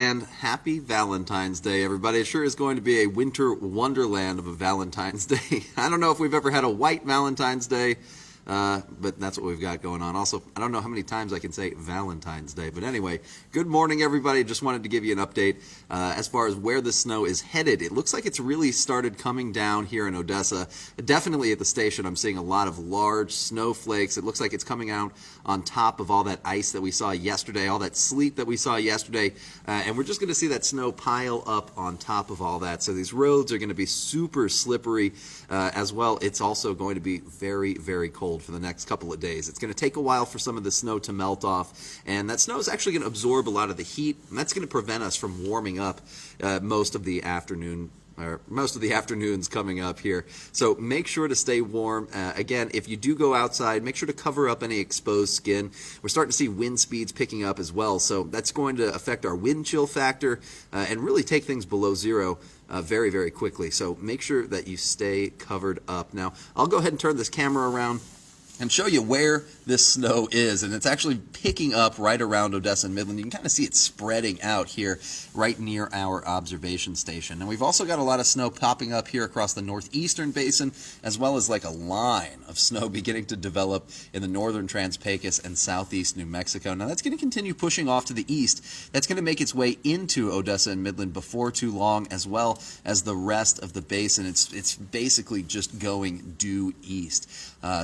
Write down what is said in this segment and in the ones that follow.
And happy Valentine's Day, everybody. It sure is going to be a winter wonderland of a Valentine's Day. I don't know if we've ever had a white Valentine's Day, but that's what we've got going on. Also, I don't know how many times I can say Valentine's Day. But anyway, good morning, everybody. Just wanted to give you an update as far as where the snow is headed. It looks like it's really started coming down here in Odessa. Definitely at the station, I'm seeing a lot of large snowflakes. It looks like it's coming out on top of all that ice that we saw yesterday, all that sleet that we saw yesterday. And we're just going to see that snow pile up on top of all that. So these roads are going to be super slippery as well. It's also going to be very, very cold for the next couple of days. It's going to take a while for some of the snow to melt off, and that snow is actually going to absorb a lot of the heat, and that's going to prevent us from warming up most of the afternoons coming up here. So make sure to stay warm. Again, if you do go outside, make sure to cover up any exposed skin. We're starting to see wind speeds picking up as well, so that's going to affect our wind chill factor and really take things below zero very, very quickly. So make sure that you stay covered up. Now, I'll go ahead and turn this camera around and show you where this snow is, and it's actually picking up right around Odessa and Midland. You can kind of see it spreading out here right near our observation station. And we've also got a lot of snow popping up here across the northeastern basin, as well as like a line of snow beginning to develop in the northern Trans-Pecos and southeast New Mexico. Now that's going to continue pushing off to the east. That's going to make its way into Odessa and Midland before too long, as well as the rest of the basin. It's basically just going due east.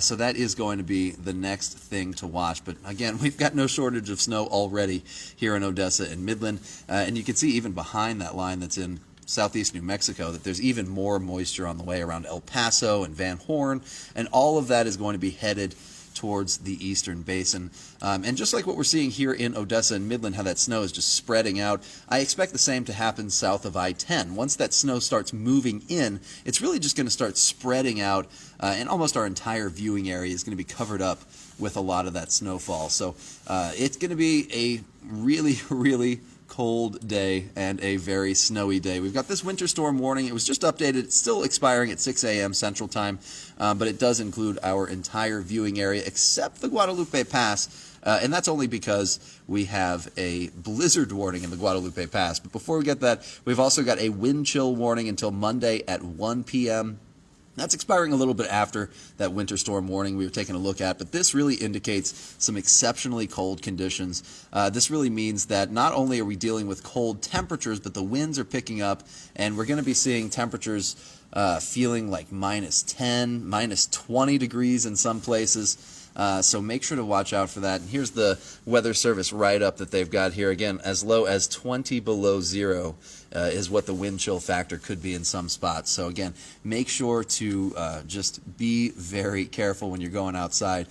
So that is going to be the next thing to watch. But again, we've got no shortage of snow already here in Odessa and Midland. And you can see even behind that line that's in southeast New Mexico that there's even more moisture on the way around El Paso and Van Horn. And all of that is going to be headed towards the eastern basin. And just like what we're seeing here in Odessa and Midland, how that snow is just spreading out, I expect the same to happen south of I-10. Once that snow starts moving in, it's really just going to start spreading out, and almost our entire viewing area is going to be covered up with a lot of that snowfall. So it's going to be a really, really cold day and a very snowy day. We've got this winter storm warning. It was just updated. It's still expiring at 6 a.m. Central Time, but it does include our entire viewing area except the Guadalupe Pass, and that's only because we have a blizzard warning in the Guadalupe Pass. But before we get that, we've also got a wind chill warning until Monday at 1 p.m. That's expiring a little bit after that winter storm warning we were taking a look at, but this really indicates some exceptionally cold conditions. This really means that not only are we dealing with cold temperatures, but the winds are picking up, and we're going to be seeing temperatures feeling like minus 10, minus 20 degrees in some places. So make sure to watch out for that. And here's the Weather Service write-up that they've got here. Again, as low as 20 below zero is what the wind chill factor could be in some spots. So again, make sure to just be very careful when you're going outside.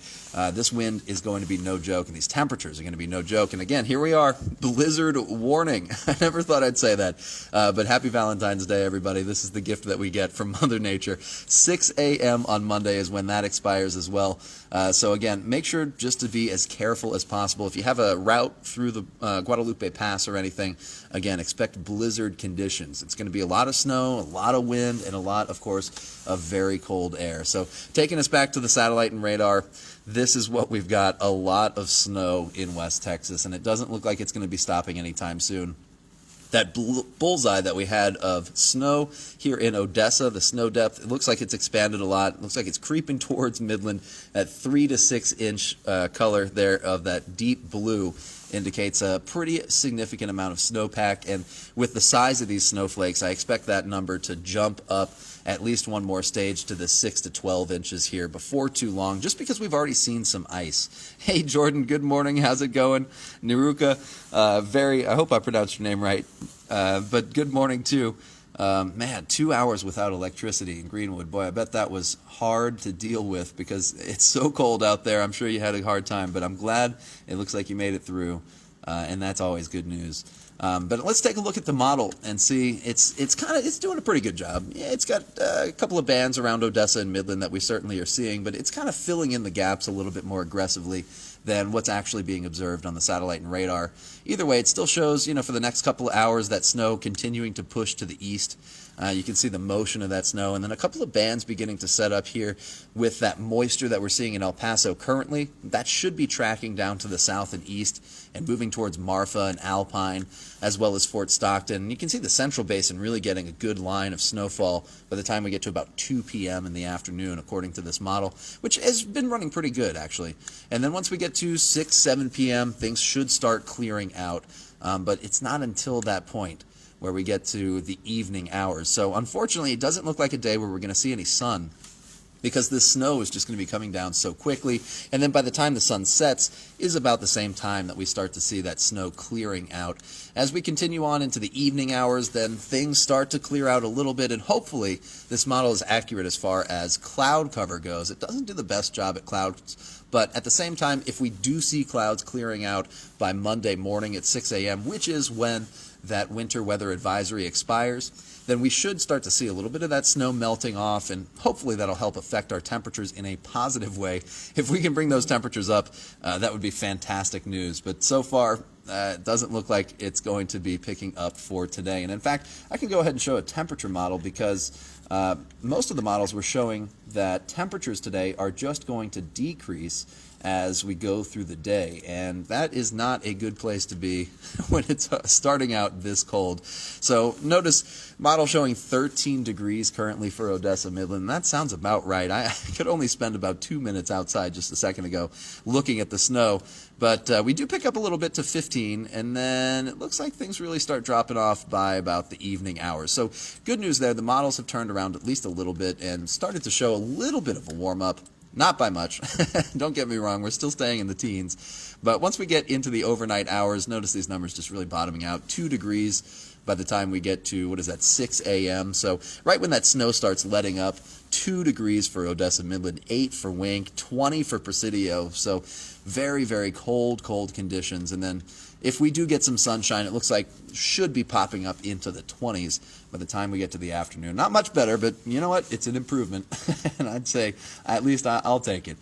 This wind is going to be no joke, and these temperatures are going to be no joke. And again, here we are, blizzard warning. I never thought I'd say that. But happy Valentine's Day, everybody. This is the gift that we get from Mother Nature. 6 a.m. on Monday is when that expires as well. So again, make sure just to be as careful as possible. If you have a route through the Guadalupe Pass or anything, again, expect blizzard conditions. It's going to be a lot of snow, a lot of wind, and a lot, of course, of very cold air. So taking us back to the satellite and radar, this is what we've got, a lot of snow in West Texas, and it doesn't look like it's going to be stopping anytime soon. That bullseye that we had of snow here in Odessa, the snow depth, it looks like it's expanded a lot. It looks like it's creeping towards Midland. At 3 to 6 inch color there of that deep blue indicates a pretty significant amount of snowpack. And with the size of these snowflakes, I expect that number to jump up at least one more stage to the 6 to 12 inches here before too long, just because we've already seen some ice. Hey, Jordan, good morning. How's it going? Niruka, I hope I pronounced your name right, but good morning, too. Man, 2 hours without electricity in Greenwood. Boy, I bet that was hard to deal with because it's so cold out there. I'm sure you had a hard time, but I'm glad it looks like you made it through, and that's always good news. But let's take a look at the model and see. It's doing a pretty good job. Yeah, it's got a couple of bands around Odessa and Midland that we certainly are seeing, but it's kind of filling in the gaps a little bit more aggressively than what's actually being observed on the satellite and radar. Either way, it still shows, for the next couple of hours, that snow continuing to push to the east. You can see the motion of that snow, and then a couple of bands beginning to set up here with that moisture that we're seeing in El Paso currently. That should be tracking down to the south and east and moving towards Marfa and Alpine, as well as Fort Stockton. And you can see the Central Basin really getting a good line of snowfall by the time we get to about 2 p.m. in the afternoon, according to this model, which has been running pretty good, actually. And then once we get to 6, 7 p.m., things should start clearing out. But it's not until that point where we get to the evening hours. So unfortunately, it doesn't look like a day where we're going to see any sun, because this snow is just going to be coming down so quickly. And then by the time the sun sets is about the same time that we start to see that snow clearing out. As we continue on into the evening hours, then things start to clear out a little bit, and hopefully this model is accurate as far as cloud cover goes. It doesn't do the best job at clouds, but at the same time, if we do see clouds clearing out by Monday morning at 6 a.m., which is when that winter weather advisory expires, then we should start to see a little bit of that snow melting off, and hopefully that'll help affect our temperatures in a positive way. If we can bring those temperatures up, that would be fantastic news. But so far, it doesn't look like it's going to be picking up for today. And in fact, I can go ahead and show a temperature model, because most of the models were showing that temperatures today are just going to decrease as we go through the day, and that is not a good place to be when it's starting out this cold. So notice model showing 13 degrees currently for Odessa Midland. That sounds about right. I could only spend about 2 minutes outside just a second ago looking at the snow, but we do pick up a little bit to 15, and then it looks like things really start dropping off by about the evening hours. So good news there. The models have turned around at least a little bit and started to show a little bit of a warm-up. Not by much. Don't get me wrong, we're still staying in the teens. But once we get into the overnight hours, notice these numbers just really bottoming out. 2 degrees by the time we get to, 6 a.m. So right when that snow starts letting up, 2 degrees for Odessa Midland, 8 for Wink, 20 for Presidio. So very, very cold conditions. And then if we do get some sunshine, it looks like should be popping up into the 20s by the time we get to the afternoon. Not much better, but you know what? It's an improvement. And I'd say at least I'll take it,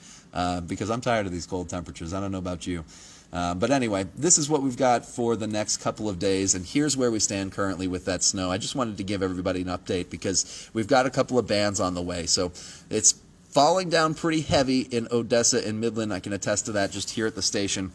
because I'm tired of these cold temperatures. I don't know about you. But anyway, this is what we've got for the next couple of days, and here's where we stand currently with that snow. I just wanted to give everybody an update because we've got a couple of bands on the way. So it's falling down pretty heavy in Odessa and Midland. I can attest to that just here at the station.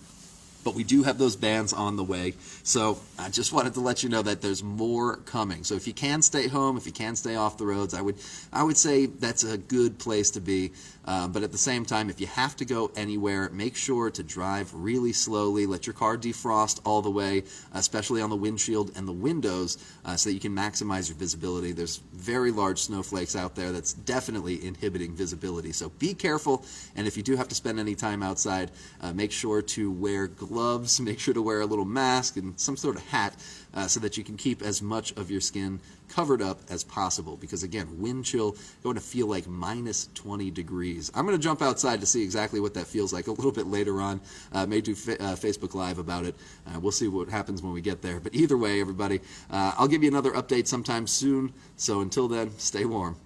But we do have those bands on the way. So I just wanted to let you know that there's more coming. So if you can stay home, if you can stay off the roads, I would say that's a good place to be. But at the same time, if you have to go anywhere, make sure to drive really slowly. Let your car defrost all the way, especially on the windshield and the windows, so that you can maximize your visibility. There's very large snowflakes out there that's definitely inhibiting visibility. So be careful, and if you do have to spend any time outside, make sure to wear gloves, make sure to wear a little mask and some sort of hat, so that you can keep as much of your skin covered up as possible, because again, wind chill going to feel like minus 20 degrees. I'm going to jump outside to see exactly what that feels like a little bit later on. May do Facebook Live about it. We'll see what happens when we get there. But either way, everybody, I'll give you another update sometime soon. So until then, stay warm.